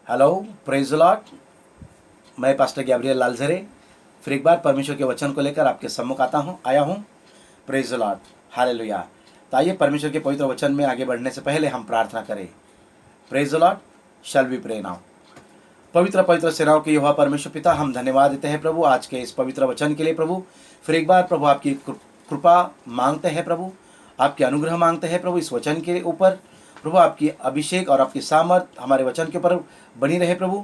Hello, praise the Lord. मैं pastor Gabriel Lalzare फिर एक बार परमेश्वर के वचन को लेकर आपके सम्मुख आया हूँ। Praise the lord, hallelujah. तो आइए परमेश्वर के पवित्र वचन में आगे बढ़ने से पहले हम प्रार्थना करें। Praise the lord, shall we pray now. पवित्र पवित्र सेनाओं के यहोवा परमेश्वर पिता, हम धन्यवाद देते हैं प्रभु आज के इस पवित्र वचन के लिए। प्रभु फिर एक बार प्रभु आपकी कृपा मांगते हैं प्रभु, आपके अनुग्रह मांगते हैं प्रभु इस वचन के ऊपर। प्रभु आपकी अभिषेक और आपकी सामर्थ हमारे वचन के ऊपर बनी रहे प्रभु।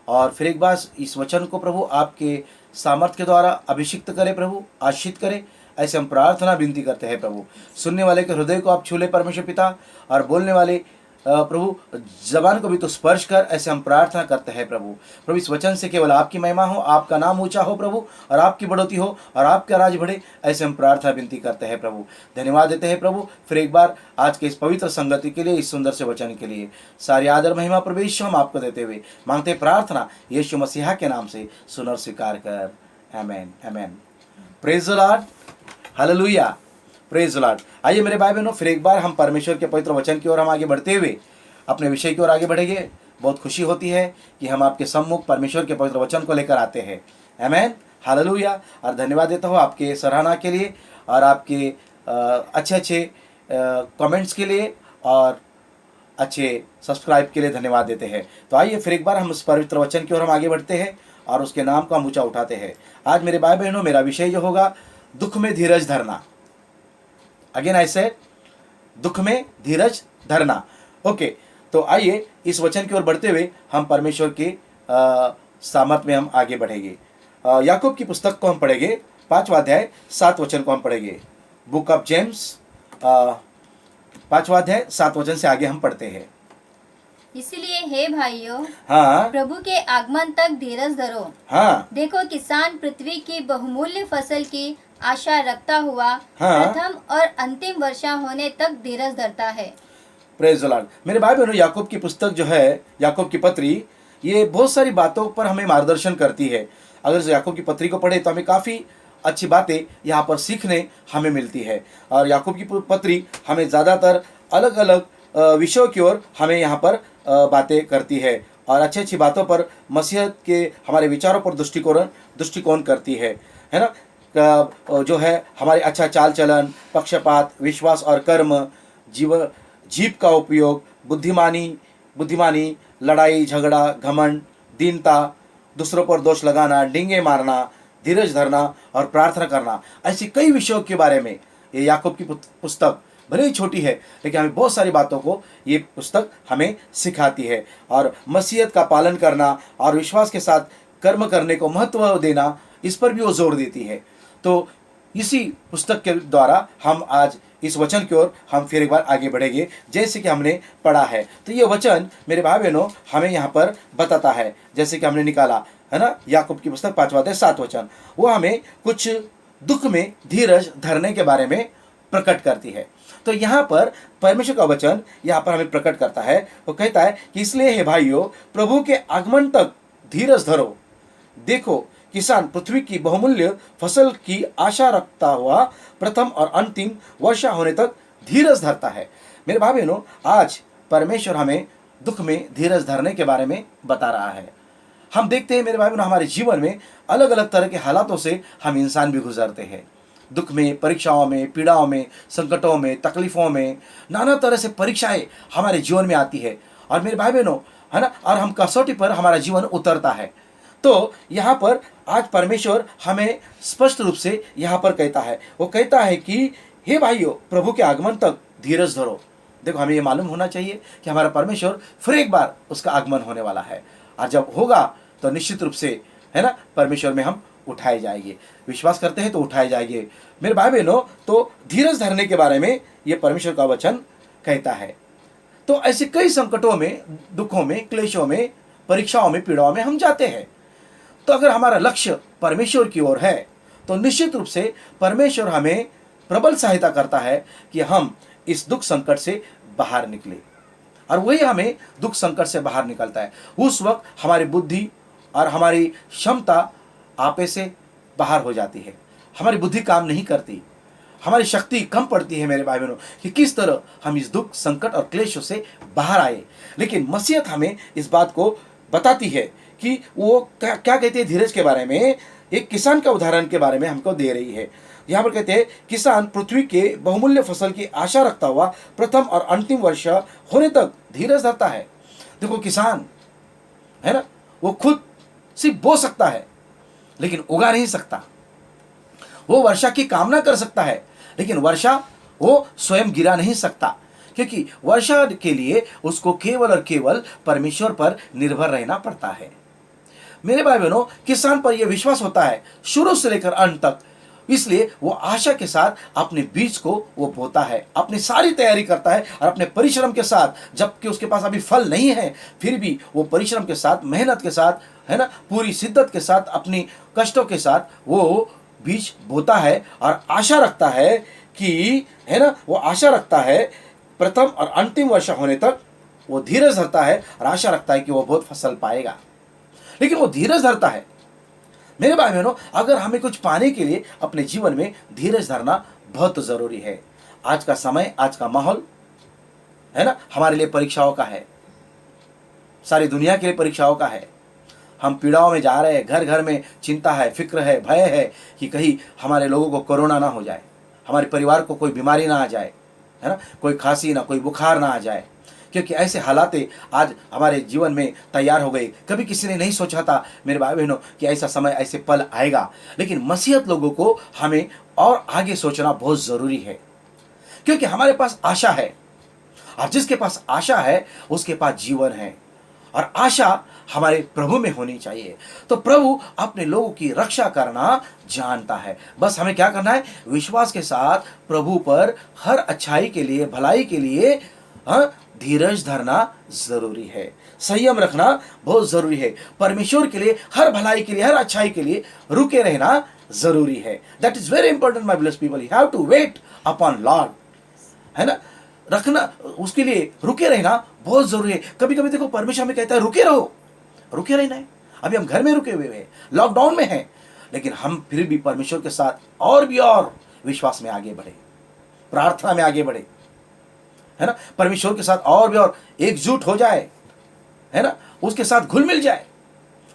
और फिर एक बार इस वचन को प्रभु आपके सामर्थ के द्वारा अभिषिक्त करे प्रभु, आशीष करे। ऐसे हम प्रार्थना विनती करते हैं प्रभु। सुनने वाले के हृदय को आप छू ले परमेश्वर पिता, और बोलने वाले प्रभु जबान को भी तो स्पर्श कर। ऐसे हम प्रार्थना करते हैं प्रभु। प्रभु इस वचन से केवल आपकी महिमा हो, आपका नाम ऊंचा हो प्रभु, और आपकी बढ़ोतरी हो और आपका राज बढ़े। ऐसे हम प्रार्थना विनती करते हैं प्रभु। धन्यवाद देते हैं प्रभु फिर एक बार आज के इस पवित्र संगति के लिए, इस सुंदर से वचन के लिए। सारी आदर महिमा प्रभु यीशु हम आपको देते हुए मांगते प्रार्थना यीशु मसीहा के नाम से सुन और स्वीकार कर। Amen, amen. Praise the lord, hallelujah. Praise the lord. आइए मेरे भाई बहनों, फिर एक बार हम परमेश्वर के पवित्र वचन की ओर हम आगे बढ़ते हुए अपने विषय की ओर आगे बढ़ेंगे। बहुत खुशी होती है कि हम आपके सम्मुख परमेश्वर के पवित्र वचन को लेकर आते हैं। आमेन, हालेलुया। और धन्यवाद देता हूँ आपके सराहना के लिए और आपके अच्छे अच्छे कमेंट्स के लिए और अच्छे सब्सक्राइब के लिए धन्यवाद देते हैं। तो आइए फिर एक बार हम उस पवित्र वचन की ओर हम आगे बढ़ते हैं और उसके नाम को हम ऊंचा उठाते हैं। आज मेरे भाई बहनों, मेरा विषय जो होगा दुख में धीरज धरना। अगेन आई सेड, दुख में धीरज धरना। ओके, तो आइए इस वचन की ओर बढ़ते हुए हम परमेश्वर के सामर्थ में हम आगे बढ़ेंगे। याकूब की पुस्तक को हम पढ़ेंगे, 5वां अध्याय 7 वचन को हम पढ़ेंगे। बुक ऑफ जेम्स 5वां अध्याय 7 वचन से आगे हम पढ़ते हैं। इसलिए हे भाइयों, हाँ, प्रभु के आगमन तक धीरज धरो। हाँ, देखो, किसान पृथ्वी की बहुमूल्य फसल की आशा रखता हुआ हाँ। प्रथम और अंतिम वर्षा होने तक धीरज धरता है। Praise the Lord. मेरे भाई बहनों, याकूब की पुस्तक जो है, याकूब की पत्री, ये बहुत सारी बातों पर हमें मार्गदर्शन करती है। अगर याकूब की पत्री को पढ़े तो हमें काफ़ी अच्छी बातें यहाँ पर सीखने हमें मिलती है। और याकूब की पत्री हमें ज़्यादातर अलग अलग विषयों की ओर हमें यहाँ पर बातें करती है और अच्छी अच्छी बातों पर, मसीहत के हमारे विचारों पर दृष्टिकोण करती है ना। जो है हमारे अच्छा चाल चलन, पक्षपात, विश्वास और कर्म, जीव का उपयोग, बुद्धिमानी, लड़ाई झगड़ा, घमंड, दीनता, दूसरों पर दोष लगाना, डींगे मारना, धीरज धरना और प्रार्थना करना, ऐसी कई विषयों के बारे में ये याकूब की पुस्तक भले ही छोटी है लेकिन हमें बहुत सारी बातों को ये पुस्तक हमें सिखाती है। और मसीहत का पालन करना और विश्वास के साथ कर्म करने को महत्व देना, इस पर भी वो जोर देती है। तो इसी पुस्तक के द्वारा हम आज इस वचन की ओर हम फिर एक बार आगे बढ़ेंगे, जैसे कि हमने पढ़ा है। तो ये वचन मेरे भाई बहनों हमें यहाँ पर बताता है, जैसे कि हमने निकाला है ना, याकूब की पुस्तक 5वां अध्याय 7 वचन, वो हमें कुछ दुख में धीरज धरने के बारे में प्रकट करती है। तो यहाँ पर परमेश्वर का वचन यहाँ पर हमें प्रकट करता है। वो कहता है कि इसलिए हे भाइयों, प्रभु के आगमन तक धीरज धरो। देखो, किसान पृथ्वी की बहुमूल्य फसल की आशा रखता हुआ प्रथम और अंतिम वर्षा होने तक धीरज धरता है। मेरे भाई बहनों, आज परमेश्वर हमें दुख में धीरज धरने के बारे में बता रहा है। हम देखते हैं मेरे भाई बहनों, हमारे जीवन में अलग अलग तरह के हालातों से हम इंसान भी गुजरते हैं। दुख में, परीक्षाओं में, पीड़ाओं में, संकटों में, तकलीफों में, नाना तरह से परीक्षाएं हमारे जीवन में आती है। और मेरे भाई बहनों है ना, और हम कसौटी पर हमारा जीवन उतरता है। तो यहाँ पर आज परमेश्वर हमें स्पष्ट रूप से यहाँ पर कहता है, वो कहता है कि हे भाइयों, प्रभु के आगमन तक धीरज धरो। देखो, हमें ये मालूम होना चाहिए कि हमारा परमेश्वर फिर एक बार उसका आगमन होने वाला है, और जब होगा तो निश्चित रूप से है ना, परमेश्वर में हम उठाए जाएंगे। विश्वास करते हैं तो उठाए जाएंगे। मेरे भाई बहनों, तो धीरज धरने के बारे में ये परमेश्वर का वचन कहता है। तो ऐसे कई संकटों में, दुखों में, क्लेशों में, परीक्षाओं में, पीड़ाओं में हम जाते हैं। तो अगर हमारा लक्ष्य परमेश्वर की ओर है तो निश्चित रूप से परमेश्वर हमें प्रबल सहायता करता है कि हम इस दुख संकट से बाहर निकले। और वही हमें दुख संकट से बाहर निकलता है। उस वक्त हमारी बुद्धि और हमारी क्षमता आपे से बाहर हो जाती है। हमारी बुद्धि काम नहीं करती, हमारी शक्ति कम पड़ती है मेरे भाई बहनों, कि किस तरह हम इस दुख संकट और क्लेशों से बाहर आए। लेकिन मसीहत हमें इस बात को बताती है कि वो क्या क्या कहती है धीरज के बारे में। एक किसान का उदाहरण के बारे में हमको दे रही है। यहाँ पर कहते हैं किसान पृथ्वी के बहुमूल्य फसल की आशा रखता हुआ प्रथम और अंतिम वर्ष होने तक धीरज धरता है। देखो किसान है ना, वो खुद सिर्फ बो सकता है लेकिन उगा नहीं सकता। वो वर्षा की कामना कर सकता है लेकिन वर्षा वो स्वयं गिरा नहीं सकता, क्योंकि वर्षा के लिए उसको केवल और केवल परमेश्वर पर निर्भर रहना पड़ता है। मेरे भाई बहनों, किसान पर यह विश्वास होता है शुरू से लेकर अंत तक, इसलिए वो आशा के साथ अपने बीज को वो बोता है, अपनी सारी तैयारी करता है और अपने परिश्रम के साथ, जबकि उसके पास अभी फल नहीं है फिर भी वो परिश्रम के साथ, मेहनत के साथ, है ना, पूरी शिद्दत के साथ, अपनी कष्टों के साथ वो बीज बोता है और आशा रखता है कि, है ना, वो आशा रखता है प्रथम और अंतिम वर्षा होने तक वो धीरज धरता है और आशा रखता है कि वो बहुत फसल पाएगा, लेकिन वो धीरज धरता है। मेरे भाई बहनों, अगर हमें कुछ पाने के लिए अपने जीवन में धीरज धरना बहुत जरूरी है। आज का समय, आज का माहौल, है ना, हमारे लिए परीक्षाओं का है, सारी दुनिया के लिए परीक्षाओं का है। हम पीड़ाओं में जा रहे हैं, घर घर में चिंता है, फिक्र है, भय है कि कहीं हमारे लोगों को कोरोना ना हो जाए, हमारे परिवार को कोई बीमारी ना आ जाए, है ना, कोई खांसी ना, कोई बुखार ना आ जाए, क्योंकि ऐसे हालातें आज हमारे जीवन में तैयार हो गए। कभी किसी ने नहीं सोचा था मेरे भाई बहनों कि ऐसा समय, ऐसे पल आएगा, लेकिन मसीहत लोगों को हमें और आगे सोचना बहुत ज़रूरी है, क्योंकि हमारे पास आशा है और जिसके पास आशा है उसके पास जीवन है, और आशा हमारे प्रभु में होनी चाहिए। तो प्रभु अपने लोगों की रक्षा करना जानता है, बस हमें क्या करना है, विश्वास के साथ प्रभु पर हर अच्छाई के लिए, भलाई के लिए धीरज धरना जरूरी है, संयम रखना बहुत जरूरी है, परमेश्वर के लिए, हर भलाई के लिए, हर अच्छाई के लिए रुके रहना जरूरी है। That is very important my blessed people, you have to wait upon lord, है ना, रखना, उसके लिए रुके रहना बहुत जरूरी है। कभी कभी देखो परमेश्वर हमें कहता है रुके रहो, रुके रहना है। अभी हम घर में रुके हुए हैं, लॉकडाउन में हैं, लेकिन हम फिर भी परमेश्वर के साथ और भी और विश्वास में आगे बढ़े, प्रार्थना में आगे बढ़े, है ना, परमेश्वर के साथ और भी और एकजुट हो जाए, है ना, उसके साथ घुल मिल जाए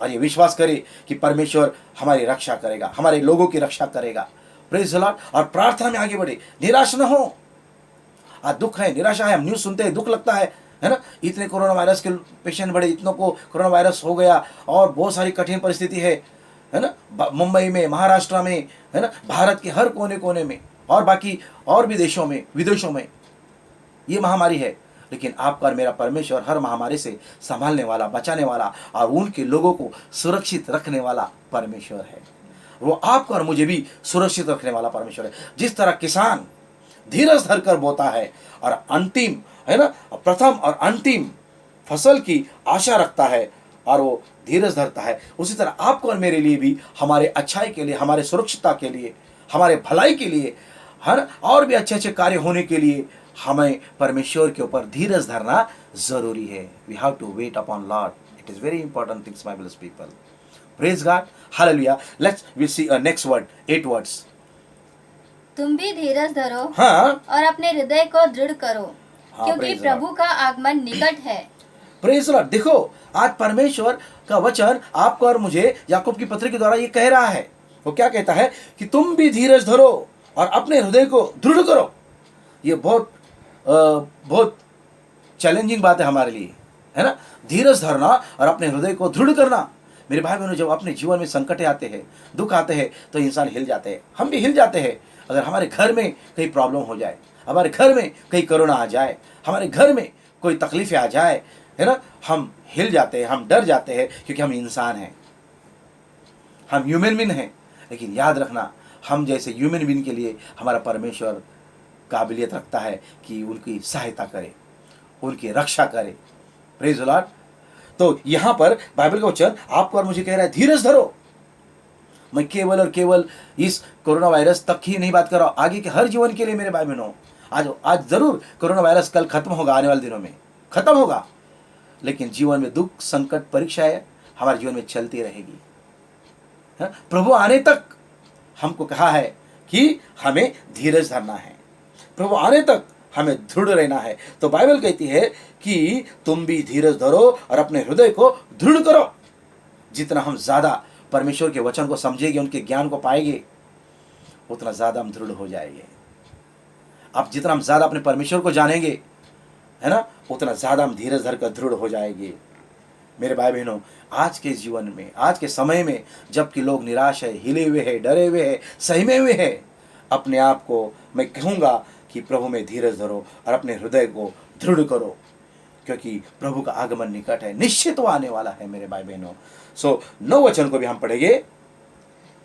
और ये विश्वास करे कि परमेश्वर हमारी रक्षा करेगा, हमारे लोगों की रक्षा करेगा। Praise the Lord. और प्रार्थना में आगे बढ़े, निराश न हो। आज दुख है, निराशा है, हम न्यूज़ सुनते हैं, दुख लगता है ना, इतने कोरोना वायरस के पेशेंट बढ़े, इतनों को कोरोना वायरस हो गया और बहुत सारी कठिन परिस्थिति है ना, मुंबई में, महाराष्ट्र में, है ना, भारत के हर कोने कोने में और बाकी और भी देशों में, विदेशों में ये महामारी है, लेकिन आपका और मेरा परमेश्वर हर महामारी से संभालने वाला, बचाने वाला और उनके लोगों को सुरक्षित रखने वाला परमेश्वर है। वो आपको और मुझे भी सुरक्षित रखने वाला परमेश्वर है। जिस तरह किसान धीरज धरकर बोता है और अंतिम, है ना, प्रथम और अंतिम फसल की आशा रखता है और वो धीरज धरता है, उसी तरह आपको और मेरे लिए भी, हमारे अच्छाई के लिए, हमारे सुरक्षितता के लिए, हमारे भलाई के लिए, हर और भी अच्छे अच्छे कार्य होने के लिए हमें परमेश्वर के ऊपर धीरज धरना जरूरी है। We have to wait upon lord, it is very important things my blessed people. Praise God, hallelujah. Let's we see a next word, 8 words. तुम भी धीरज धरो, हाँ, और अपने हृदय को दृढ़ करो, हाँ, क्योंकि praise the प्रभु का आगमन निकट है। Praise Lord. देखो आज परमेश्वर का वचन आपको और मुझे याकूब की पत्री के द्वारा ये कह रहा है। वो क्या कहता है कि तुम भी धीरज धरो और अपने हृदय को दृढ़ करो। ये बहुत चैलेंजिंग बात है हमारे लिए, है ना, धीरज धरना और अपने हृदय को दृढ़ करना। मेरे भाई बहनों, जब अपने जीवन में संकट आते हैं, दुख आते हैं, तो इंसान हिल जाते हैं, हम भी हिल जाते हैं। अगर हमारे घर में कहीं प्रॉब्लम हो जाए, हमारे घर में कहीं कोरोना आ जाए, हमारे घर में कोई तकलीफें आ जाए, है ना, हम हिल जाते हैं, हम डर जाते हैं, क्योंकि हम इंसान हैं, हम ह्यूमन बीइंग हैं। लेकिन याद रखना, हम जैसे ह्यूमन बीइंग के लिए हमारा परमेश्वर काबिलियत रखता है कि उनकी सहायता करे, उनकी रक्षा करे। Praise the Lord. तो यहाँ पर बाइबल का वचन आपको और मुझे कह रहा है धीरज धरो। मैं केवल और केवल इस कोरोना वायरस तक ही नहीं बात कर रहा हूँ, आगे के हर जीवन के लिए मेरे भाई बहनों। आज जरूर कोरोना वायरस कल खत्म होगा, आने वाले दिनों में खत्म होगा, लेकिन जीवन में दुख, संकट, परीक्षाएं हमारे जीवन में चलती रहेगी। प्रभु आने तक हमको कहा है कि हमें धीरज धरना है। प्रभु आने तक हमें दृढ़ रहना है। तो बाइबल कहती है कि तुम भी धीरज धरो और अपने हृदय को दृढ़ करो। जितना हम ज्यादा परमेश्वर के वचन को समझेंगे, उनके ज्ञान को पाएंगे, उतना ज्यादा हम दृढ़ हो जाएंगे। अब जितना हम ज्यादा अपने परमेश्वर को जानेंगे, है ना, उतना ज्यादा हम धीरज धर कर दृढ़ हो जाएंगे। मेरे भाई बहनों, आज के जीवन में, आज के समय में, जबकि लोग निराश है, हिले हुए हैं, डरे हुए हैं, सहमे हुए हैं, अपने आप को मैं कहूँगा कि प्रभु में धीरज धरो और अपने हृदय को दृढ़ करो, क्योंकि प्रभु का आगमन निकट है, निश्चित वो आने वाला है मेरे भाई बहनों। 9 वचन को भी हम पढ़ेंगे।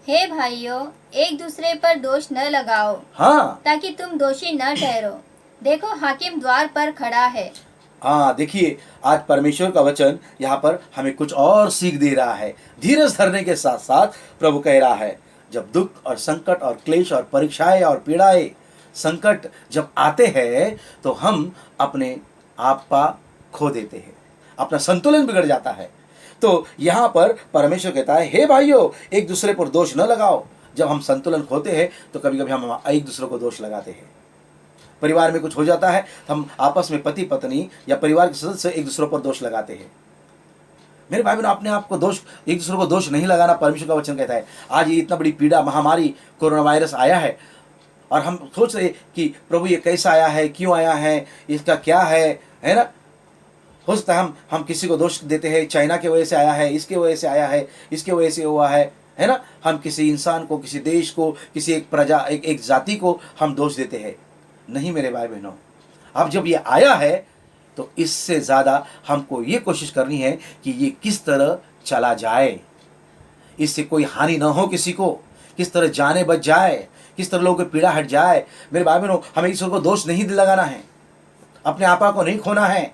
हे भाइयों, एक दूसरे पर दोष न लगाओ, हाँ ताकि तुम दोषी न ठहरो। देखो, हाकिम द्वार पर खड़ा है। हाँ, देखिए आज परमेश्वर का वचन यहाँ पर हमें कुछ और सीख दे रहा है। धीरज धरने के साथ साथ प्रभु कह रहा है, जब दुख और संकट और क्लेश और परीक्षाएं और पीड़ाएं, संकट जब आते हैं तो हम अपने आप का खो देते हैं, अपना संतुलन बिगड़ जाता है। तो यहाँ पर परमेश्वर कहता है, हे भाइयों, एक दूसरे पर दोष न लगाओ। जब हम संतुलन खोते हैं तो कभी कभी हम एक दूसरे को दोष लगाते हैं। परिवार में कुछ हो जाता है तो हम आपस में पति पत्नी या परिवार के सदस्य एक दूसरे पर दोष लगाते हैं। मेरे भाई बहनों, अपने आप को दोष, एक दूसरे को दोष नहीं लगाना। परमेश्वर का वचन कहता है, आज ये इतना बड़ी पीड़ा, महामारी, कोरोना वायरस आया है और हम सोच रहे कि प्रभु ये कैसा आया है, क्यों आया है, इसका क्या है ना। हो सकता है हम किसी को दोष देते हैं, चाइना की वजह से आया है, इसके वजह से आया है, इसके वजह से हुआ है ना। हम किसी इंसान को, किसी देश को, किसी एक प्रजा, एक जाति को हम दोष देते हैं। नहीं मेरे भाई बहनों, अब जब ये आया है तो इससे ज़्यादा हमको ये कोशिश करनी है कि ये किस तरह चला जाए, इससे कोई हानि ना हो किसी को, किस तरह जाने बच जाए, किस तरह लोगों की पीड़ा हट जाए। मेरे भाई बहनों, हमें ईश्वर को दोष नहीं लगाना है, अपने आपा को नहीं खोना है।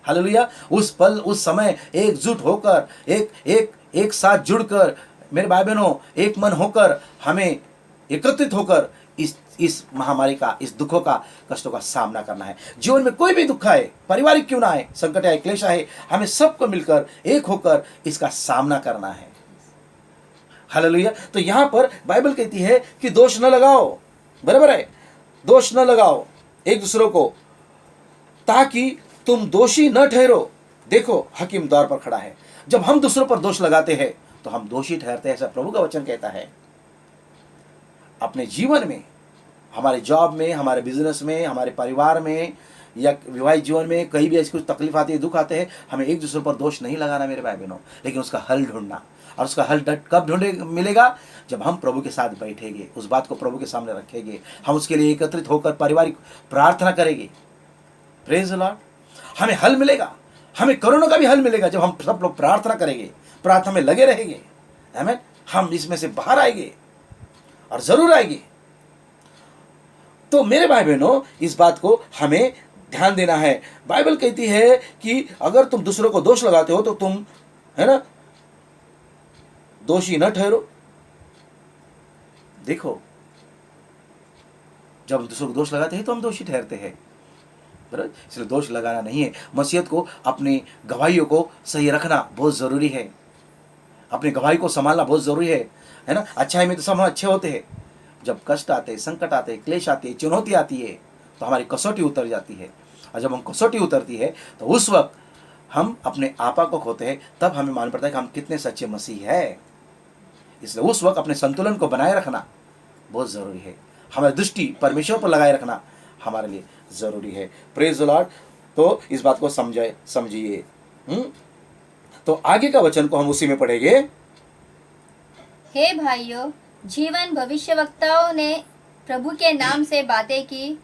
हालेलुया। उस पल, उस समय एकजुट होकर, एक साथ जुड़कर, मेरे भाई बहनों, एक मन होकर, हमें एकत्रित होकर इस महामारी का, इस दुखों का, कष्टों का सामना करना है। जीवन में कोई भी दुख आए, पारिवारिक क्यों ना आए, संकट आए, क्लेश आए, हमें सबको मिलकर एक होकर इसका सामना करना है। हालेलुया। तो यहां पर बाइबल कहती है कि दोष न लगाओ, बराबर है, दोष न लगाओ एक दूसरों को, ताकि तुम दोषी न ठहरो। देखो, हाकिम द्वार पर खड़ा है। जब हम दूसरों पर दोष लगाते हैं तो हम दोषी ठहरते हैं, ऐसा प्रभु का वचन कहता है। अपने जीवन में, हमारे जॉब में, हमारे बिजनेस में, हमारे परिवार में या विवाहित जीवन में कहीं भी ऐसी कुछ तकलीफ आती है, दुख आते हैं, हमें एक दूसरे पर दोष नहीं लगाना मेरे भाई बहनों, लेकिन उसका हल ढूंढना। और उसका हल कब मिलेगा? जब हम प्रभु के साथ बैठेंगे, उस बात को प्रभु के सामने रखेंगे, हम उसके लिए एकत्रित होकर पारिवारिक प्रार्थना करेंगे। Praise the Lord. हमें हल मिलेगा, हमें कोरोना का भी हल मिलेगा जब हम सब लोग प्रार्थना करेंगे, प्रार्थना में लगे रहेंगे। आमीन। हम इसमें से बाहर आएंगे और जरूर आएंगे। तो मेरे भाई बहनों, इस बात को हमें ध्यान देना है। बाइबल कहती है कि अगर तुम दूसरों को दोष लगाते हो तो तुम, है ना, दोषी न ठहरो। देखो, जब हम दूसरों को दोष लगाते हैं तो हम दोषी ठहरते हैं, बराबर। इसलिए दोष लगाना नहीं है। मसीहत को, अपनी गवाहियों को सही रखना बहुत जरूरी है, अपनी गवाही को संभालना बहुत जरूरी है ना। अच्छाई में तो सब हम अच्छे होते हैं, जब कष्ट आते हैं, संकट आते हैं, क्लेश आती है, चुनौती आती है, तो हमारी कसौटी उतर जाती है। और जब हम कसौटी उतरती है तो उस वक्त हम अपने आपा को खोते हैं, तब हमें मालूम पड़ता है कि हम कितने सच्चे मसीह है। इसलिए उस वक्त अपने संतुलन को बनाए रखना बहुत जरूरी है। हमारी दृष्टि परमेश्वर पर लगाए रखना हमारे लिए जरूरी है। Praise the Lord. तो इस बात को समझिए। तो आगे का वचन को हम उसी में पढ़ेंगे। हे भाइयों, जीवन भविष्यवक्ताओं ने प्रभु के नाम से बातें की,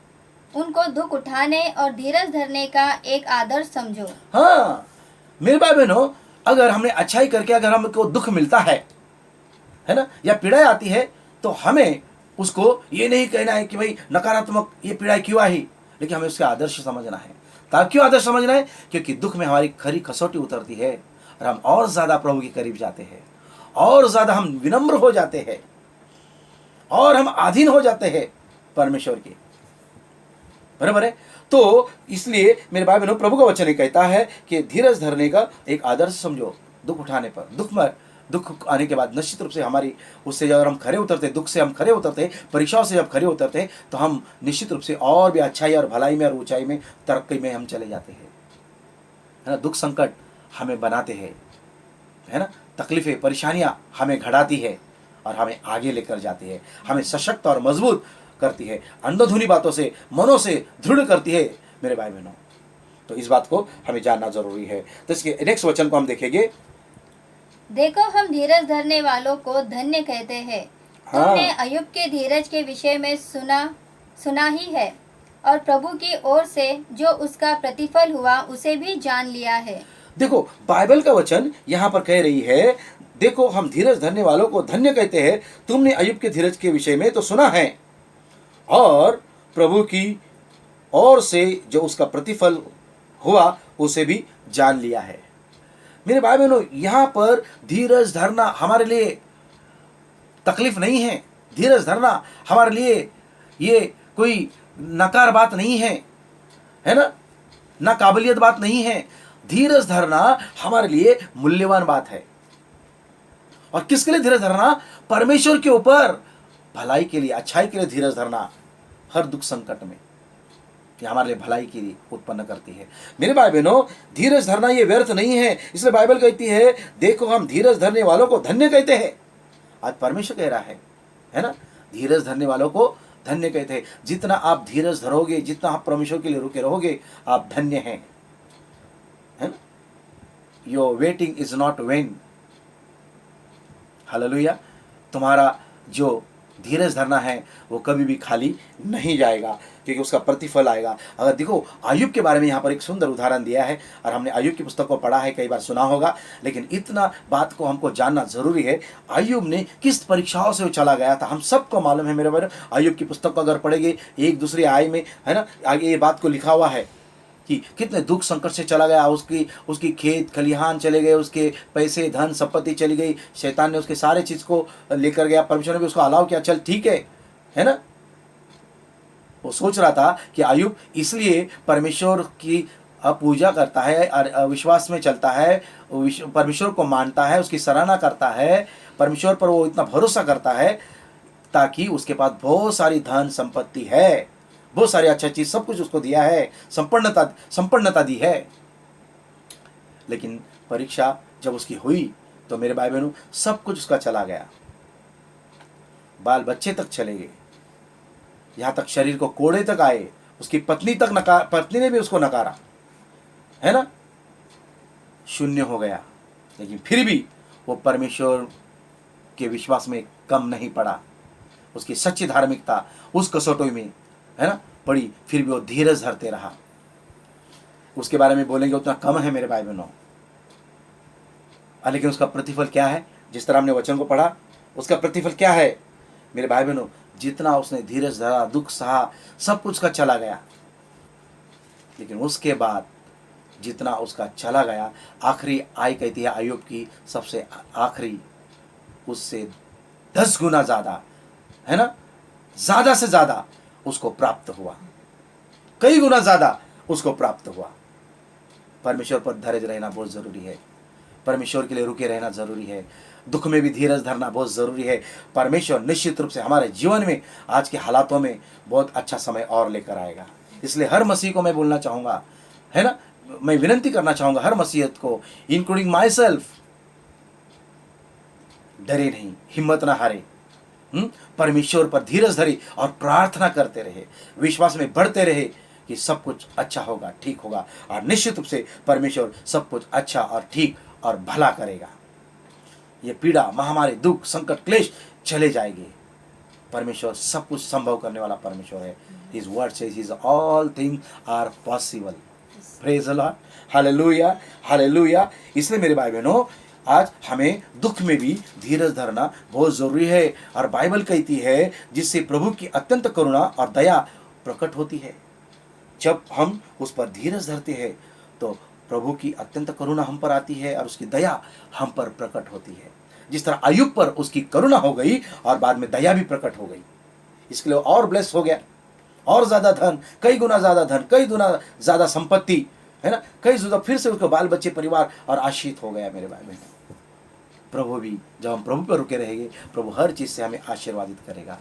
उनको दुख उठाने और धीरज धरने का एक आदर्श समझो। हाँ मेरे भाई बहनों, अगर हमने अच्छाई करके अगर हमको दुख मिलता है ना, या पीड़ा आती है, तो हमें उसको ये नहीं कहना है कि भाई नकारात्मक ये पीड़ा क्यों आई, लेकिन हमें उसका आदर्श समझना है। ताकि क्यों आदर्श समझना है? क्योंकि दुख में हमारी खरी कसौटी उतरती है और हम और ज्यादा प्रभु के करीब जाते हैं, और ज्यादा हम विनम्र हो जाते हैं, और हम अधीन हो जाते हैं परमेश्वर के, बराबर है। तो इसलिए मेरे भाई बहनों, प्रभु का वचन कहता है कि धीरज धरने का एक आदर्श समझो। दुख उठाने पर, दुख दुख आने के बाद निश्चित रूप से हमारी उससे अगर हम खरे उतरते, दुख से हम खरे उतरते, परीक्षाओं से जब खरे उतरते, तो हम निश्चित रूप से और भी अच्छाई और भलाई में और ऊंचाई में, तरक्की में हम चले जाते हैं, है ना। दुख संकट हमें बनाते हैं, है ना। तकलीफें, परेशानियां हमें घड़ाती है और हमें आगे लेकर जाती है, हमें सशक्त और मजबूत करती है, अंधाधुनी बातों से, मनों से दृढ़ करती है मेरे भाई बहनों। तो इस बात को हमें जानना जरूरी है। तो इसके नेक्स्ट वचन को हम देखेंगे। देखो, हम धीरज धरने वालों को धन्य कहते हैं। हाँ। तुमने अय्यूब के धीरज के विषय में सुना ही है, और प्रभु की ओर से जो उसका प्रतिफल हुआ उसे भी जान लिया है। देखो, बाइबल का वचन यहाँ पर कह रही है, देखो हम धीरज धरने वालों को धन्य कहते हैं। तुमने अय्यूब के धीरज के विषय में तो सुना है, और प्रभु की ओर से जो उसका प्रतिफल हुआ उसे भी जान लिया है। मेरे भाई बहनों, यहाँ पर धीरज धरना हमारे लिए तकलीफ नहीं है। धीरज धरना हमारे लिए ये कोई नकार बात नहीं है ना, ना काबिलियत बात नहीं है। धीरज धरना हमारे लिए मूल्यवान बात है। और किसके लिए धीरज धरना? परमेश्वर के ऊपर भलाई के लिए, अच्छाई के लिए धीरज धरना हर दुख संकट में, ये हमारे लिए भलाई के लिए उत्पन्न करती है। मेरे भाई बहनों, धीरज धरना ये व्यर्थ नहीं है। इसलिए बाइबल कहती है, देखो हम धीरज धरने वालों को धन्य कहते हैं। आज परमेश्वर कह रहा है ना, धीरज धरने वालों को धन्य कहते हैं। जितना आप धीरज धरोगे, जितना आप परमेश्वर के लिए रुके रहोगे, आप धन्य हैं, है ना। Your waiting is not when. Hallelujah. तुम्हारा जो धीरज धरना है वो कभी भी खाली नहीं जाएगा, क्योंकि उसका प्रतिफल आएगा। अगर देखो, अय्यूब के बारे में यहाँ पर एक सुंदर उदाहरण दिया है, और हमने अय्यूब की पुस्तक को पढ़ा है, कई बार सुना होगा, लेकिन इतना बात को हमको जानना जरूरी है। अय्यूब ने किस परीक्षाओं से वो चला गया था, हम सबको मालूम है मेरे भाई। अय्यूब की पुस्तक को अगर पढ़ेंगे, एक दूसरे आय में, है ना, आगे ये बात को लिखा हुआ है कि कितने दुख संकट से चला गया। उसकी खेत खलिहान चले गए, उसके पैसे धन संपत्ति चली गई, शैतान ने उसके सारे चीज को लेकर गया। परमेश्वर ने भी उसको अलाउ किया, चल ठीक है ना। वो सोच रहा था कि अय्यूब इसलिए परमेश्वर की पूजा करता है और विश्वास में चलता है, परमेश्वर को मानता है, उसकी सराहना करता है, परमेश्वर पर वो इतना भरोसा करता है ताकि उसके पास बहुत सारी धन संपत्ति है, बहुत सारी अच्छा चीज, सब कुछ उसको दिया है, संपन्नता दी है। लेकिन परीक्षा जब उसकी हुई तो मेरे भाई बहनों, सब कुछ उसका चला गया। बाल बच्चे तक चले गए, यहां तक शरीर को कोड़े तक आए। उसकी पत्नी ने भी उसको नकारा, है ना, शून्य हो गया। लेकिन फिर भी वो परमेश्वर के विश्वास में कम नहीं पड़ा। उसकी सच्ची धार्मिकता उस कसौटी में, है ना, पड़ी, फिर भी वो धीरज धरते रहा। उसके बारे में बोलेंगे उतना कम है मेरे भाई बहनों। लेकिन उसका प्रतिफल क्या है? जिस तरह हमने वचन को पढ़ा, उसका प्रतिफल क्या है मेरे भाई बहनों? जितना उसने धीरज धरा, दुख सहा, सब कुछ का चला गया। लेकिन उसके बाद जितना उसका चला गया, आखिरी आय कहती है अय्यूब की सबसे आखिरी, उससे 10 गुना ज्यादा, है ना, ज्यादा से ज्यादा उसको प्राप्त हुआ, कई गुना ज्यादा उसको प्राप्त हुआ। परमेश्वर पर धैर्य रहना बहुत जरूरी है, परमेश्वर के लिए रुके रहना जरूरी है, दुख में भी धीरज धरना बहुत जरूरी है। परमेश्वर निश्चित रूप से हमारे जीवन में आज के हालातों में बहुत अच्छा समय और लेकर आएगा। इसलिए हर मसीह को मैं बोलना चाहूंगा, है ना, मैं विनती करना चाहूंगा हर मसीहत को, इंक्लूडिंग माई सेल्फ, डरे नहीं, हिम्मत ना हारे, परमेश्वर पर धीरज धरे और प्रार्थना करते रहे, विश्वास में बढ़ते रहे कि सब कुछ अच्छा होगा, ठीक होगा, और निश्चित रूप से परमेश्वर सब कुछ अच्छा और ठीक और भला करेगा। ये पीड़ा, महामारी, दुख, संकट, क्लेश चले जाएंगे। परमेश्वर सब कुछ संभव करने वाला परमेश्वर है। His word says His all things are possible. Praise the Lord. Hallelujah, hallelujah. इसलिए मेरे भाई बहनों, आज हमें दुख में भी धीरज धरना बहुत जरूरी है। और बाइबल कहती है जिससे प्रभु की अत्यंत करुणा और दया प्रकट होती है। जब हम उस पर धीरज धरते हैं तो प्रभु की अत्यंत करुणा हम पर आती है और उसकी दया हम पर प्रकट होती है। जिस तरह अय्यूब पर उसकी करुणा हो गई और बाद में दया भी प्रकट हो गई, इसके लिए और ब्लेस हो गया, और ज्यादा धन, कई गुना ज्यादा धन, कई गुना ज्यादा संपत्ति, है ना, कई ज्यादा, फिर से उसके बाल बच्चे परिवार और आशीष हो गया मेरे भाई बहन। प्रभु भी, जब हम प्रभु पर रुके रहेंगे, प्रभु हर चीज़ से हमें आशीर्वादित करेगा।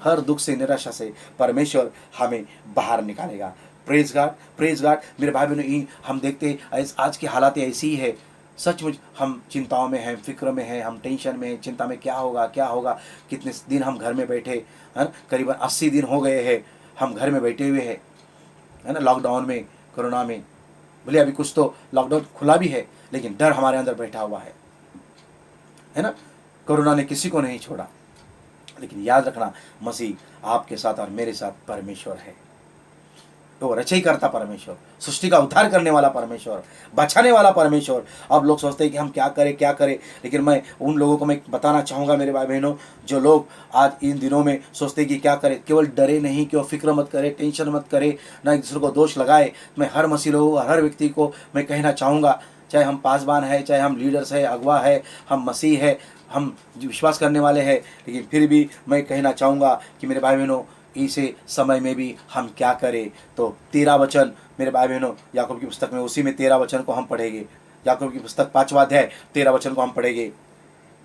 हर दुख से, निराशा से परमेश्वर हमें बाहर निकालेगा। Praise God, praise God. मेरे भाई बहनों, हम देखते हैं आज की हालात ऐसी ही है। सचमुच हम चिंताओं में हैं, फिक्र में हैं, हम टेंशन में हैं, चिंता में क्या होगा क्या होगा। कितने दिन हम घर में बैठे हैं, करीबन 80 दिन हो गए हैं हम घर में बैठे हुए हैं, है ना, लॉकडाउन में, कोरोना में। बोले अभी कुछ तो लॉकडाउन खुला भी है, लेकिन डर हमारे अंदर बैठा हुआ है ना। कोरोना ने किसी को नहीं छोड़ा, लेकिन याद रखना, मसीह आपके साथ और मेरे साथ परमेश्वर है। तो रचयी करता परमेश्वर, सृष्टि का उद्धार करने वाला परमेश्वर, बचाने वाला परमेश्वर। अब लोग सोचते हैं कि हम क्या करें, लेकिन मैं उन लोगों को मैं बताना चाहूँगा मेरे भाई बहनों, जो लोग आज इन दिनों में सोचते हैं कि क्या करें, केवल डरे नहीं, केवल फिक्र मत करे, टेंशन मत करे, ना एक दूसरे को दोष लगाए। मैं हर मसीह लोगों, हर व्यक्ति को मैं कहना चाहूँगा, चाहे हम पासबान है, चाहे हम लीडर्स है, अगवा है, हम मसीह है, हम विश्वास करने वाले हैं, लेकिन फिर भी मैं कहना चाहूँगा कि मेरे भाई बहनों, इसे समय में भी हम क्या करें। तो 13 वचन मेरे भाई बहनों, याकूब की पुस्तक में, उसी में 13 वचन को हम पढ़ेंगे। याकूब की पुस्तक 5वां अध्याय 13 वचन को हम पढ़ेंगे।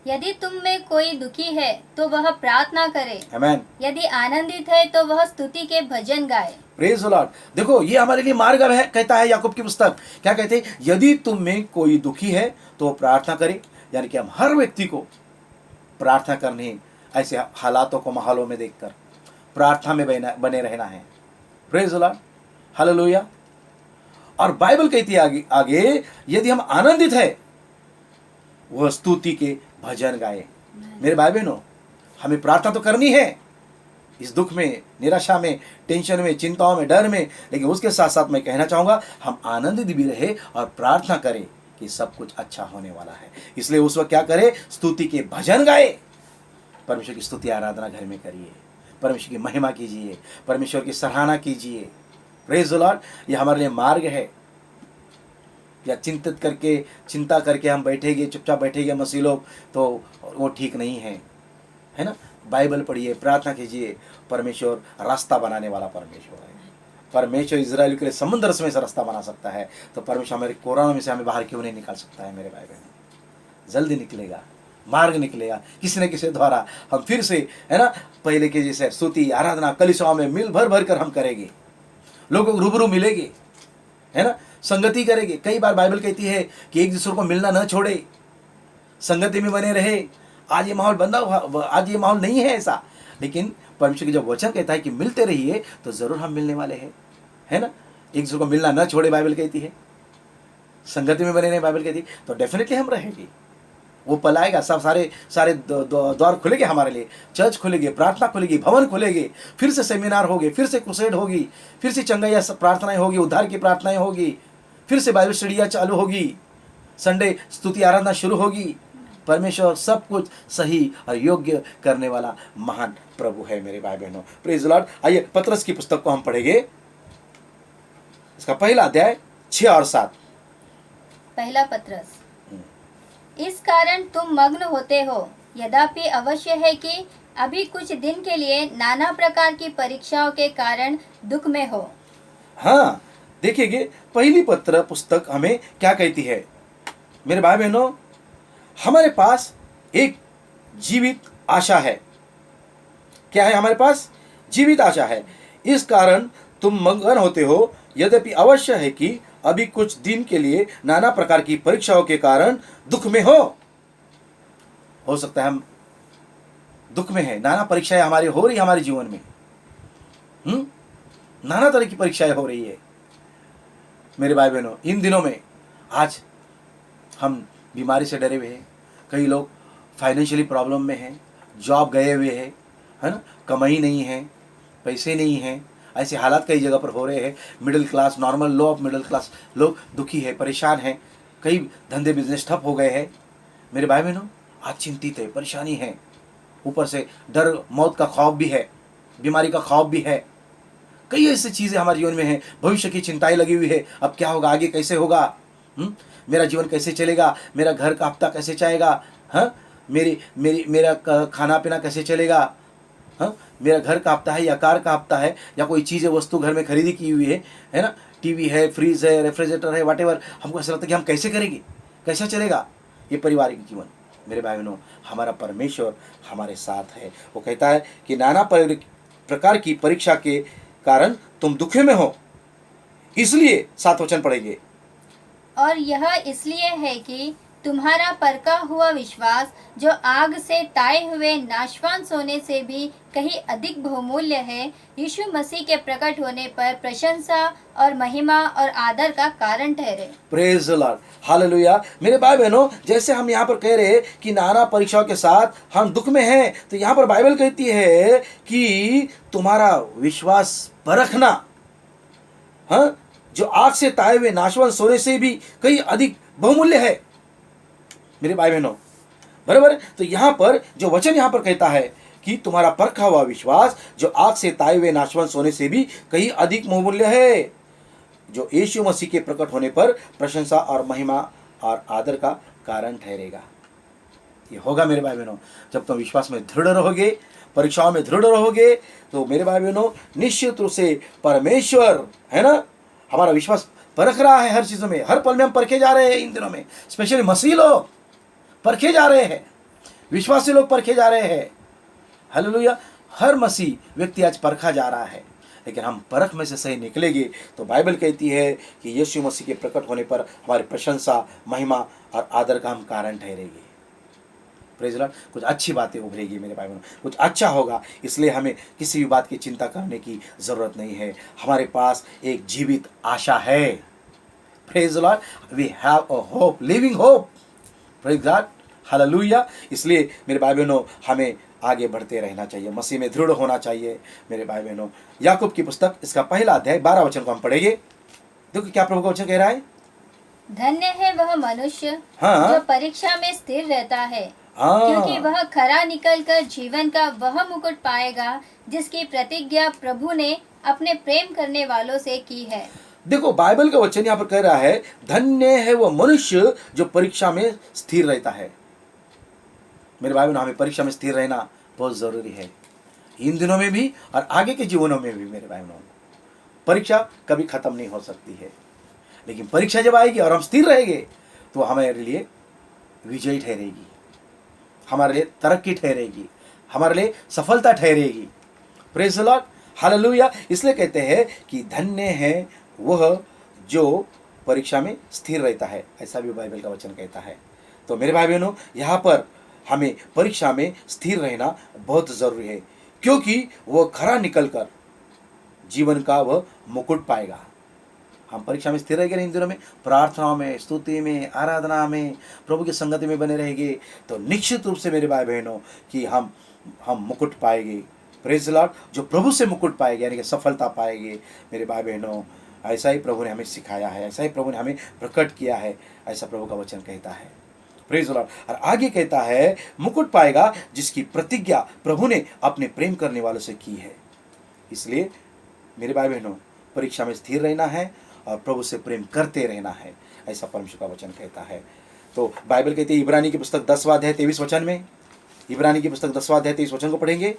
यदि तुम में कोई दुखी है तो वह प्रार्थना करे, आमीन। यदि आनंदित है तो वह स्तुति के भजन गाए। Praise the Lord. देखो, ये हमारे लिए मार्ग है, कहता है याकूब की पुस्तक। क्या कहते हैं? यदि तुम में कोई दुखी है तो प्रार्थना करे। यानी कि हम हर व्यक्ति को प्रार्थना करनी, ऐसे हालातों को, माहौलों में देखकर प्रार्थना में बने रहना है। Praise the lord, hallelujah. और बाइबल कहती है आगे यदि हम आनंदित है वह स्तुति के भजन गाए। मेरे भाई बहनों, हमें प्रार्थना तो करनी है इस दुख में, निराशा में, टेंशन में, चिंताओं में, डर में, लेकिन उसके साथ साथ मैं कहना चाहूंगा हम आनंदित भी रहे और प्रार्थना करें कि सब कुछ अच्छा होने वाला है। इसलिए उस वक्त क्या करें? स्तुति के भजन गाए। परमेश्वर की स्तुति आराधना घर में करिए, परमेश्वर की महिमा कीजिए, परमेश्वर की सराहना कीजिए। Praise the Lord. ये हमारे लिए मार्ग है। या चिंता करके हम बैठेंगे, चुपचाप बैठेंगे मसीह लोग, तो वो ठीक नहीं है ना। बाइबल पढ़िए, प्रार्थना कीजिए। परमेश्वर रास्ता बनाने वाला परमेश्वर है। परमेश्वर इजराइल के लिए समुद्र में से रास्ता बना सकता है, तो परमेश्वर हमारे कोरोना में से हमें बाहर क्यों नहीं निकाल सकता है? मेरे भाई बहन, जल्दी निकलेगा, मार्ग निकलेगा किसी न किसी द्वारा। हम फिर से, है ना, पहले के जैसे स्तुति आराधना कलीसियाओं में मिल भर कर हम करेंगे, लोगों को रूबरू मिलेंगे, है ना, संगति करेंगे। कई बार बाइबल कहती है कि एक दूसरे को मिलना न छोड़े, संगति में बने रहे। आज ये माहौल बंदा हुआ, आज ये माहौल नहीं है ऐसा, लेकिन परमेश्वर की जब वचन कहता है कि मिलते रहिए, तो जरूर हम मिलने वाले हैं, है ना। एक दूसरे को मिलना न छोड़े बाइबल कहती है, संगति में बने रहे बाइबल कहती है, तो डेफिनेटली हम रहेंगे। वो पल आएगा, सब सारे द्वार खुलेंगे हमारे लिए, चर्च खुलेंगे, प्रार्थना खुलेगी, भवन खुलेंगे, फिर से सेमिनार होगी, फिर से क्रुसेड होगी, फिर से चंगाई प्रार्थनाएं होगी, उद्धार की प्रार्थनाएं होगी, फिर से बाइबल स्टडियाँ चालू होगी, संडे स्तुति आराधना शुरू होगी। परमेश्वर सब कुछ सही और योग्य करने वाला महान प्रभु है मेरे भाई बहनों। Praise the lord. आइए पतरस की पुस्तक को हम पढ़ेंगे, इसका पहला अध्याय 6 और 7। पहला पतरस। इस कारण तुम मग्न होते हो, यद्यपि अवश्य है कि अभी कुछ दिन के लिए नाना प्रकार की परीक्षाओं के कारण दुख में हो। हाँ, देखिए पहली पत्र पुस्तक हमें क्या कहती है मेरे भाई बहनों? हमारे पास एक जीवित आशा है। क्या है हमारे पास? जीवित आशा है। इस कारण तुम मग्न होते हो, यद्यपि अवश्य है कि अभी कुछ दिन के लिए नाना प्रकार की परीक्षाओं के कारण दुख में हो सकता है हम दुख में है, नाना परीक्षाएं हमारी हो रही है हमारे जीवन में, नाना तरह की परीक्षाएं हो रही है मेरे भाई बहनों। इन दिनों में आज हम बीमारी से डरे हुए हैं, कई लोग फाइनेंशियली प्रॉब्लम में हैं, जॉब गए हुए हैं, है ना, कमाई नहीं है, पैसे नहीं हैं, ऐसे हालात कई जगह पर हो रहे हैं। Middle class, normal low of middle class लोग दुखी है, परेशान हैं, कई धंधे बिजनेस ठप हो गए हैं मेरे भाई बहनों। आज चिंतित है, परेशानी है, ऊपर से डर, मौत का खौफ भी है, बीमारी का खौफ भी है, कई ऐसी चीज़ें हमारे जीवन में हैं। भविष्य की चिंताएं लगी हुई है, अब क्या होगा, आगे कैसे होगा, मेरा जीवन कैसे चलेगा, मेरा घर का हफ्ता कैसे जाएगा, हाँ, मेरा खाना पीना कैसे चलेगा, हाँ, मेरा घर का हफ्ता है या कार का हफ्ता है या कोई चीज़ वस्तु घर में खरीदी की हुई है ना, टीवी है, फ्रीज है, रेफ्रिजरेटर है, व्हाटएवर। हमको ऐसा लगता है कि हम कैसे करेंगे, कैसा चलेगा ये पारिवारिक जीवन, मेरे भाई बहनों, हमारा परमेश्वर हमारे साथ है। वो कहता है कि नाना प्रकार की परीक्षा के कारण तुम दुखे में हो, इसलिए 7 वचन पढ़ेंगे। और यह इसलिए है कि तुम्हारा परका हुआ विश्वास, जो आग से ताए हुए नाशवान सोने से भी कहीं अधिक बहुमूल्य है, यीशु मसीह के प्रकट होने पर प्रशंसा और महिमा और आदर का कारण ठहरे। Praise the lord, hallelujah. मेरे भाई बहनों, जैसे हम यहाँ पर कह रहे हैं कि नाना परीक्षाओं के साथ हम दुख में हैं, तो यहाँ पर बाइबल कहती है कि तुम्हारा विश्वास परखना, हाँ, जो आग से ताए हुए नाशवान सोने से भी कहीं अधिक बहुमूल्य है। मेरे भाई बहनों, बराबर। तो यहाँ पर जो वचन यहाँ पर कहता है कि तुम्हारा परखा हुआ विश्वास, जो आग से ताए हुए नाशवान सोने से भी कहीं अधिक बहुमूल्य है, जो यीशु मसीह के प्रकट होने पर प्रशंसा और महिमा और आदर का कारण ठहरेगा। ये होगा मेरे भाई बहनों, जब तुम विश्वास में दृढ़ रहोगे, परीक्षाओं में दृढ़ रहोगे, तो मेरे भाई बहनों निश्चित रूप से परमेश्वर, है ना, हमारा विश्वास परख रहा है हर चीजों में। हर पल में हम परखे जा रहे हैं इन दिनों में, स्पेशली मसीह लोग परखे जा रहे हैं, विश्वासी लोग परखे जा रहे हैं। हालेलुया। हर मसीह व्यक्ति आज परखा जा रहा है, लेकिन हम परख में से सही निकलेंगे तो बाइबल कहती है कि यीशु मसीह के प्रकट होने पर हमारी प्रशंसा, महिमा और आदर का हम कारण ठहरेंगे। Praise Lord. कुछ अच्छी बातें उभरेगी मेरे भाई बहनों, कुछ अच्छा होगा। इसलिए हमें किसी भी बात की चिंता करने की जरूरत नहीं है। हमारे पास एक जीवित आशा है। Praise lord, we have a hope, living hope. Praise God, hallelujah. इसलिए मेरे भाई बहनों, हमें आगे बढ़ते रहना चाहिए, मसीह में दृढ़ होना चाहिए। मेरे भाई बहनों, याकूब की पुस्तक इसका पहला अध्याय 12 वचन को हम पढ़ेंगे। देखो क्या प्रभु का वचन कह रहा है। धन्य है वह मनुष्य हाँ। जो परीक्षा में स्थिर रहता है, हाँ। क्योंकि वह खरा निकलकर जीवन का वह मुकुट पाएगा जिसकी प्रतिज्ञा प्रभु ने अपने प्रेम करने वालों से की है। देखो बाइबल का वचन यहाँ पर कह रहा है, धन्य है वह मनुष्य जो परीक्षा में स्थिर रहता है। मेरे भाई बहनों, हमें परीक्षा में स्थिर रहना बहुत जरूरी है, इन दिनों में भी और आगे के जीवनों में भी। मेरे भाई बहनों, परीक्षा कभी खत्म नहीं हो सकती है, लेकिन परीक्षा जब आएगी और हम स्थिर रहेंगे तो हमारे लिए विजय ठहरेगी, हमारे लिए तरक्की ठहरेगी, हमारे लिए सफलता ठहरेगी। Praise the lord, hallelujah. इसलिए कहते हैं कि धन्य है वह जो परीक्षा में स्थिर रहता है, ऐसा भी बाइबल का वचन कहता है। तो मेरे भाई बहनों, यहाँ पर हमें परीक्षा में स्थिर रहना बहुत जरूरी है, क्योंकि वह खरा निकलकर जीवन का वह मुकुट पाएगा। हम परीक्षा में स्थिर रहेंगे इन दिनों में, प्रार्थनाओं में, स्तुति में, आराधना में, प्रभु की संगति में बने रहेंगे, तो निश्चित रूप से मेरे भाई बहनों कि हम मुकुट पाएंगे। प्रेज़ द लॉर्ड, जो प्रभु से मुकुट पाएंगे यानी कि सफलता पाएंगे। मेरे भाई बहनों, ऐसा ही प्रभु ने हमें सिखाया है, ऐसा ही प्रभु ने हमें प्रकट किया है, ऐसा प्रभु का वचन कहता है। Praise the Lord. और आगे कहता है, मुकुट पाएगा जिसकी प्रतिज्ञा प्रभु ने अपने प्रेम करने वालों से की है। इसलिए मेरे भाई बहनों, परीक्षा में स्थिर रहना है और प्रभु से प्रेम करते रहना है, ऐसा परमेश्वर का वचन कहता है। तो बाइबल कहती है इब्रानी की पुस्तक 10वां अध्याय 23 वचन में, इब्रानी की पुस्तक 10वां अध्याय 23 वचन को पढ़ेंगे।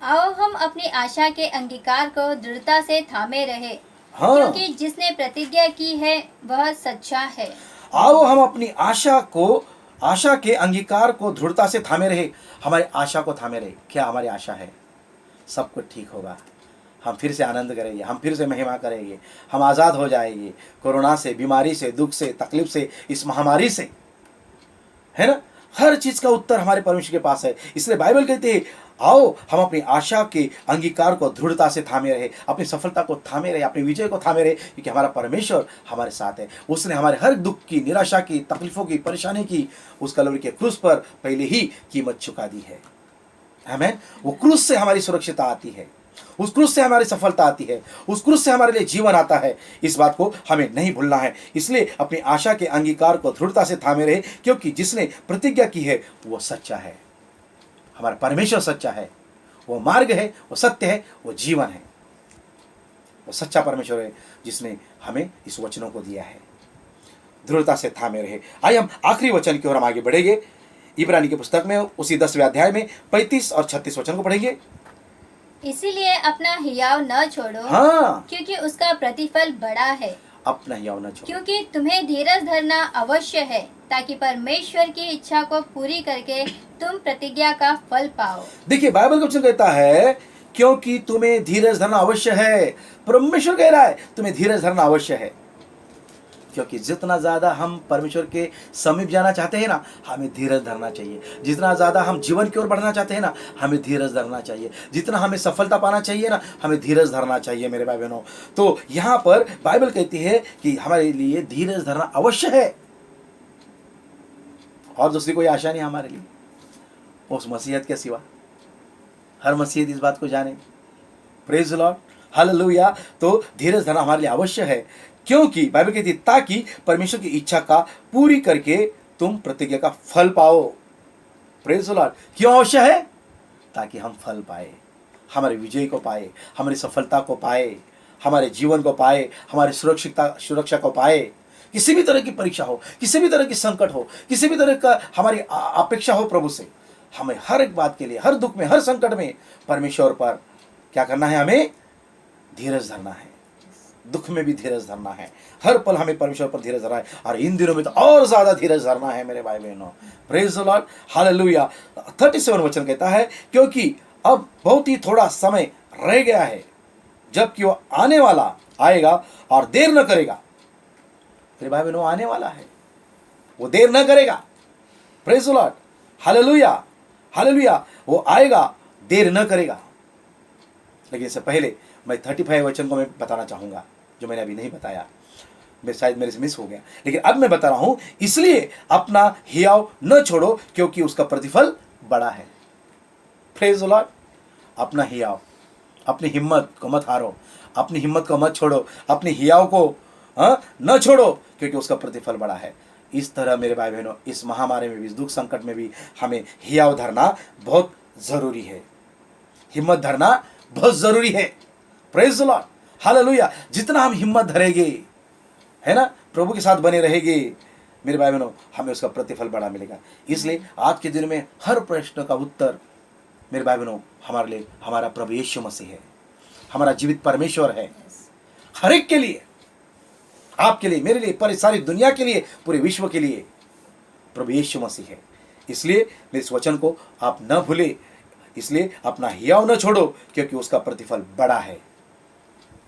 आओ हम अपनी आशा के अंगीकार को दृढ़ता से थामे रहे, हाँ। क्योंकि जिसने प्रतिज्ञा की है वह सच्चा है। आओ हम अपनी आशा के अंगीकार को दृढ़ता से थामे रहे। हमारी आशा को थामे रहे। क्या हमारी आशा है? सब कुछ ठीक होगा, हम फिर से आनंद करेंगे, हम फिर से महिमा करेंगे, हम आज़ाद हो जाएंगे कोरोना से, बीमारी से, दुख से, तकलीफ से, इस महामारी से, है ना। हर चीज का उत्तर हमारे परमेश्वर के पास है। इसलिए बाइबल कहती है, आओ हम अपनी आशा के अंगीकार को दृढ़ता से थामे रहे, अपनी सफलता को थामे रहे, अपने विजय को थामे रहे, क्योंकि हमारा परमेश्वर हमारे साथ है। उसने हमारे हर दुख की, निराशा की, तकलीफों की, परेशानी की उस कलवरी के क्रूस पर पहले ही कीमत चुका दी है। आमीन। वो क्रूस से हमारी सुरक्षितता आती है, उस क्रूस से हमारी सफलता आती है, उस क्रूस से हमारे लिए जीवन आता है। इस बात को हमें नहीं भूलना है। इसलिए अपनी आशा के अंगीकार को दृढ़ता से थामे रहे, क्योंकि जिसने प्रतिज्ञा की है वो सच्चा है। हमारा परमेश्वर सच्चा है, वो मार्ग है, वो सत्य है, वो जीवन है। वो सच्चा परमेश्वर है जिसने हमें इस वचनों को दिया है। दृढ़ता से थामे रहे। आइए हम आखिरी वचन की ओर हम आगे बढ़ेंगे। इब्रानी की पुस्तक में उसी 10वें अध्याय में 35 और 36 वचन को पढ़ेंगे। इसीलिए अपना हियाव न छोड़ो, हाँ। क्योंकि उसका प्रतिफल बड़ा है। अपना हियाव न छोड़ो। क्योंकि तुम्हें धीरज धरना अवश्य है ताकि परमेश्वर की इच्छा को पूरी करके तुम प्रतिज्ञा का फल पाओ। देखिए बाइबल का वचन कहता है क्योंकि तुम्हें धीरज धरना अवश्य है। परमेश्वर कह रहा है तुम्हें धीरज धरना अवश्य है, क्योंकि जितना ज्यादा हम परमेश्वर के समीप जाना चाहते हैं ना, हमें धीरज धरना चाहिए। जितना ज्यादा हम जीवन की ओर बढ़ना चाहते हैं ना, हमें धीरज धरना चाहिए। जितना हमें सफलता पाना चाहिए ना, हमें धीरज धरना चाहिए मेरे भाई बहनों। तो यहाँ पर बाइबल कहती है कि हमारे लिए धीरज धरना अवश्य है, और दूसरी कोई आशा नहीं हमारे लिए उस मसीहत के सिवा। हर मसीहत इस बात को जाने। Praise the lord, hallelujah. तो धीरज धरना हमारे लिए अवश्य है, क्योंकि बाइबल कहती है ताकि परमेश्वर की इच्छा का पूरी करके तुम प्रतिज्ञा का फल पाओ। Praise the Lord. क्यों अवश्य है? ताकि हम फल पाए, हमारे विजय को पाए, हमारी सफलता को पाए, हमारे जीवन को पाए, हमारी सुरक्षा को पाए। किसी भी तरह की परीक्षा हो, किसी भी तरह की संकट हो, किसी भी तरह का हमारी अपेक्षा हो प्रभु से, हमें हर एक बात के लिए, हर दुख में, हर संकट में परमेश्वर पर क्या करना है? हमें धीरज धरना है। दुख में भी धीरज धरना है, हर पल हमें परमेश्वर पर धीरज धरना है, और इन दिनों में तो और ज्यादा धीरज धरना है मेरे भाई बहनों। Praise the lord, hallelujah. 37 वचन कहता है क्योंकि अब बहुत ही थोड़ा समय रह गया है जबकि वो आने वाला आएगा और देर न करेगा। मेरे भाई बहनों, आने वाला है, वो देर न करेगा। Praise the lord, hallelujah, hallelujah. वो आएगा, देर न करेगा। लेकिन इससे पहले मैं 35 वचन को मैं बताना चाहूंगा, जो मैंने अभी नहीं बताया, शायद मेरे से मिस हो गया, लेकिन अब मैं बता रहा हूं। इसलिए अपना हियाव न छोड़ो क्योंकि उसका प्रतिफल बड़ा है। Praise the Lord. अपना हियाव, अपनी हिम्मत को मत हारो, अपनी हिम्मत को मत छोड़ो, अपनी हियाव को न छोड़ो क्योंकि उसका प्रतिफल बड़ा है। इस तरह मेरे भाई बहनों, इस महामारी में भी, इस दुख संकट में भी हमें हियाव धरना बहुत जरूरी है, हिम्मत धरना बहुत जरूरी है। Praise the lord, hallelujah. जितना हम हिम्मत धरेंगे, है ना, प्रभु के साथ बने रहेंगे मेरे भाई बहनों, हमें उसका प्रतिफल बड़ा मिलेगा। इसलिए आज के दिन में हर प्रश्न का उत्तर मेरे भाई बहनों हमारे लिए हमारा प्रभु यीशु मसीह है, हमारा जीवित परमेश्वर है। हर एक के लिए, आपके लिए, मेरे लिए, पर सारी दुनिया के लिए, पूरे विश्व के लिए प्रभु यीशु मसीह है। इसलिए मेरे इस वचन को आप न भूले, इसलिए अपना हियाव न छोड़ो क्योंकि उसका प्रतिफल बड़ा है।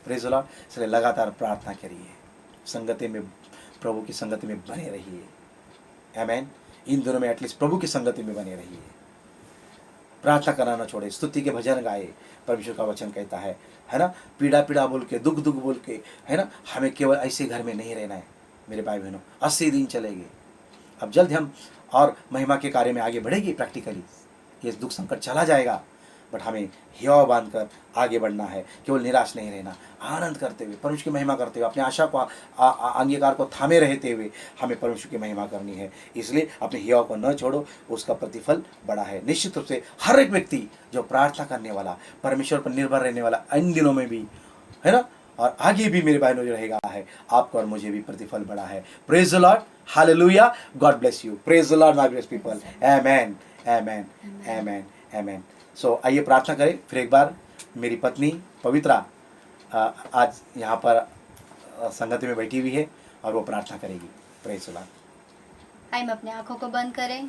Praise the Lord. इसलिए लगातार प्रार्थना करिए, संगति में, प्रभु की संगति में बने रहिए। आमीन। इन दिनों में एटलीस्ट प्रभु की संगति में बने रहिए, प्रार्थना करना न छोड़े, स्तुति के भजन गाए। परमेश्वर का वचन कहता है ना, पीड़ा पीड़ा बोल के, दुख दुख बोल के, है ना, हमें केवल ऐसे घर में नहीं रहना है मेरे भाई बहनों। 80 दिन चलेंगे, अब जल्द हम और महिमा के कार्य में आगे बढ़ेगी। प्रैक्टिकली ये दुख संकट चला जाएगा, बट हमें हियाव बांधकर आगे बढ़ना है, केवल निराश नहीं रहना, आनंद करते हुए, परमेश्वर की महिमा करते हुए, अपने आशा को अंगीकार को थामे रहते हुए हमें परमेश्वर की महिमा करनी है। इसलिए अपने हियाव को न छोड़ो, उसका प्रतिफल बड़ा है। निश्चित रूप से हर एक व्यक्ति जो प्रार्थना करने वाला, परमेश्वर पर निर्भर रहने वाला, इन दिनों में भी, है ना, और आगे भी मेरे भाई जो रहेगा है, आपको और मुझे भी प्रतिफल बड़ा है। Praise the lord, hallelujah. God bless you. Praise the lord my great people. Amen, amen, amen, amen. So आइए प्रार्थना करें फिर एक बार। मेरी पत्नी पवित्रा आज यहाँ पर संगति में बैठी हुई है और वो प्रार्थना करेगी। Praise the Lord. हम अपने आंखों को बंद करें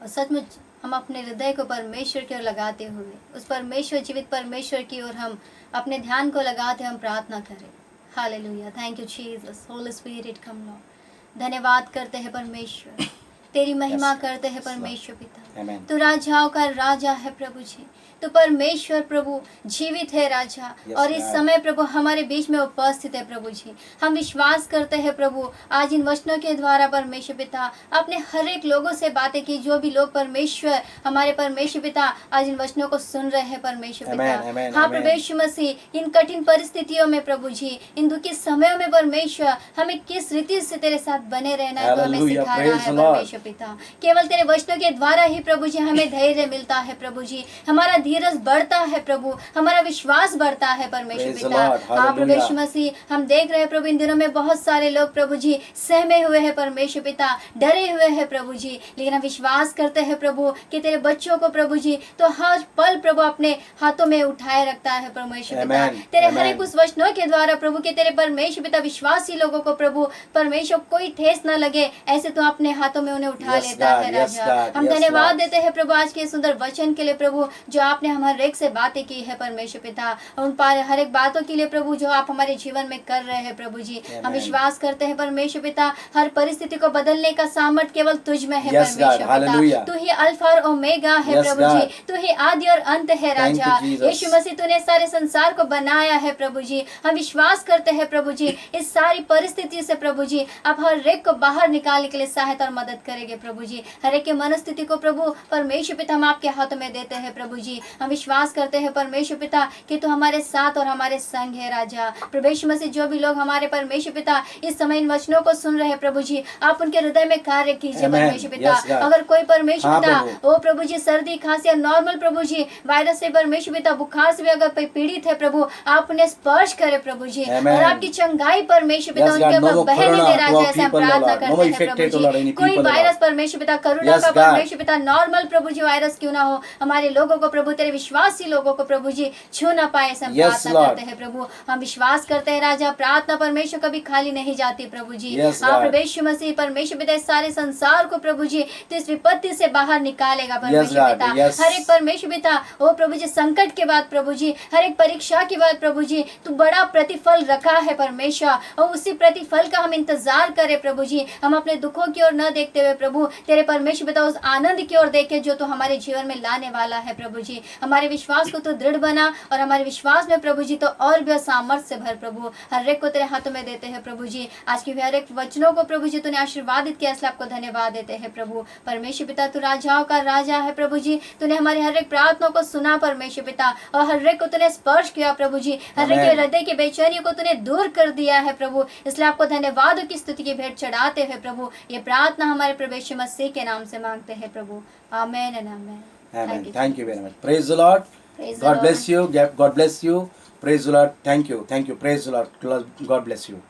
और सचमुच हम अपने हृदय को परमेश्वर की ओर लगाते हुए, उस परमेश्वर, जीवित परमेश्वर की ओर हम अपने ध्यान को लगाते हम प्रार्थना करें। Hallelujah. Thank you Jesus. Holi spirit come Lord. धन्यवाद करते हैं परमेश्वर, तेरी महिमा करते हैं परमेश्वर पिता। तू राजाओं का राजा है प्रभु जी, तो परमेश्वर प्रभु जीवित है राजा, और इस समय प्रभु हमारे बीच में उपस्थित है प्रभु जी। हम विश्वास करते हैं प्रभु, आज इन वचनों के द्वारा परमेश्वर पिता अपने हर एक लोगों से बातें की, जो भी लोग परमेश्वर, हमारे परमेश्वर पिता आज इन वचनों को सुन रहे हैं परमेश्वर पिता। हाँ प्रभु यीशु मसीह, इन कठिन परिस्थितियों में प्रभु जी, इन दुखी समयों में परमेश्वर हमें किस रीति से तेरे साथ बने रहना है तो हमें सिखा रहा है परमेश्वर परमेश्वर पिता। केवल तेरे वचनों के द्वारा ही प्रभु जी हमें धैर्य मिलता है प्रभु जी, हमारा धीरज बढ़ता है प्रभु, हमारा विश्वास बढ़ता है परमेश्वर Praise the पिता। Lord. हाँ प्रभु Hallelujah. यीशु मसीह, हम देख रहे हैं प्रभु इन दिनों में बहुत सारे लोग प्रभु जी सहमे हुए हैं परमेश्वर पिता, डरे हुए हैं प्रभु जी, लेकिन हम विश्वास करते हैं प्रभु कि तेरे बच्चों को प्रभु जी तो हर पल प्रभु अपने हाथों में उठाए रखता है परमेश्वर पिता। Amen. तेरे Amen. हर एक उस वचनों के द्वारा प्रभु के तेरे परमेश्वर पिता विश्वासी लोगों को प्रभु परमेश्वर कोई ठेस न लगे, ऐसे तो अपने हाथों में उन्हें उठा Yes, लेता God. है Yes, राजा। God. हम Yes, धन्यवाद Lord. देते हैं प्रभु आज के सुंदर वचन के लिए प्रभु, जो आपने हमारे एक से बातें की है परमेश्वर पिता, उन पर हर एक बातों के लिए प्रभु जो आप हमारे जीवन में कर रहे हैं प्रभु जी। हम Amen. विश्वास करते हैं परमेश्वर पिता हर परिस्थिति को बदलने का सामर्थ केवल तुझ में है Yes, God. परमेश्वर Hallelujah. पिता। तू ही अल्फा और ओमेगा है Yes, प्रभु God. जी, तू ही आदि और अंत है Thank you, राजा। Jesus. यीशु मसीह तूने सारे संसार को बनाया है प्रभु जी। हम विश्वास करते हैं प्रभु जी इस सारी परिस्थिति से प्रभु जी आप हर एक को बाहर निकालने के लिए सहायता और मदद करेंगे प्रभु जी। हर एक की मनस्थिति को प्रभु परमेश्वर पिता हम आपके हाथों में देते हैं प्रभु जी। हम विश्वास करते हैं परमेश्वर पिता कि तू हमारे साथ और हमारे संग है राजा। प्रभु यीशु मसीह जो भी लोग हमारे परमेश्वर पिता इस समय इन वचनों को सुन रहे हैं प्रभु जी, आप उनके हृदय में कार्य कीजिए Amen. परमेश्वर पिता। Yes, God. अगर कोई परमेश्वर हाँ, पिता प्रभु। ओ प्रभु जी सर्दी खांसी या नॉर्मल प्रभु जी वायरस से परमेश्वर पिता बुखार से भी अगर कोई पीड़ित है प्रभु, आप उन्हें स्पर्श करें प्रभु जी, Amen. और आपकी चंगाई परमेश्वर पिता Yes, उनके God. No ऊपर more बहने corona they to Raja. our ऐसे हम people, प्रार्थना Lord. No more करते हैं infected, प्रभु Lord, जी। any कोई people, वायरस Lord. परमेश्वर पिता करुणा Yes, का God. परमेश्वर पिता नॉर्मल प्रभु जी वायरस क्यों ना हो, हमारे लोगों को प्रभु तेरे विश्वासी लोगों को प्रभु जी छू ना पाए, ऐसे हम Yes, प्रार्थना Lord. करते हैं प्रभु। हम विश्वास करते हैं राजा, प्रार्थना परमेश्वर कभी खाली नहीं जाती प्रभु जी। Yes, आप God. प्रभु यीशु मसीह परमेश्वर पिता इस सारे संसार को प्रभु जी तो इस विपत्ति से बाहर निकालेगा परमेश्वर God. पिता। Yes. हर एक परमेश्वर पिता ओ प्रभु जी संकट के बाद प्रभु जी, हर एक परीक्षा के बाद प्रभु जी तू बड़ा प्रतिफल रखा है परमेश्वर, और उसी प्रतिफल का हम इंतजार करें प्रभु जी। हम अपने दुखों की ओर न देखते हुए प्रभु तेरे परमेश्वर पिता उस आनंद की ओर देखे जो तू हमारे जीवन में लाने वाला है प्रभु जी। हमारे विश्वास को तो दृढ़ बना, और हमारे विश्वास में प्रभु जी तो और भी सामर्थ्य से भर प्रभु। हर एक को तेरे हाथों में देते हैं प्रभु जी। आज की भी हर एक वचनों को प्रभु जी तूने आशीर्वादित किया, इसलिए आपको धन्यवाद देते हैं प्रभु। परमेश्वर पिता तू राजाओं का राजा है प्रभु जी, तूने हमारी हर एक प्रार्थना को सुना परमेश्वर पिता, और हर एक को तूने स्पर्श किया प्रभु जी। हर एक के Amen. हृदय की बेचैनी को तूने दूर कर दिया है प्रभु, इसलिए आपको धन्यवाद की स्तुति की भेंट चढ़ाते हुए प्रभु ये प्रार्थना हमारे प्रभु यीशु मसीह के नाम से मांगते हैं प्रभु। Amen and amen. Amen. Thank you very much. Praise the Lord. Praise the God Lord. bless you. God bless you. Praise the Lord. Thank you. Thank you. Praise the Lord. God bless you.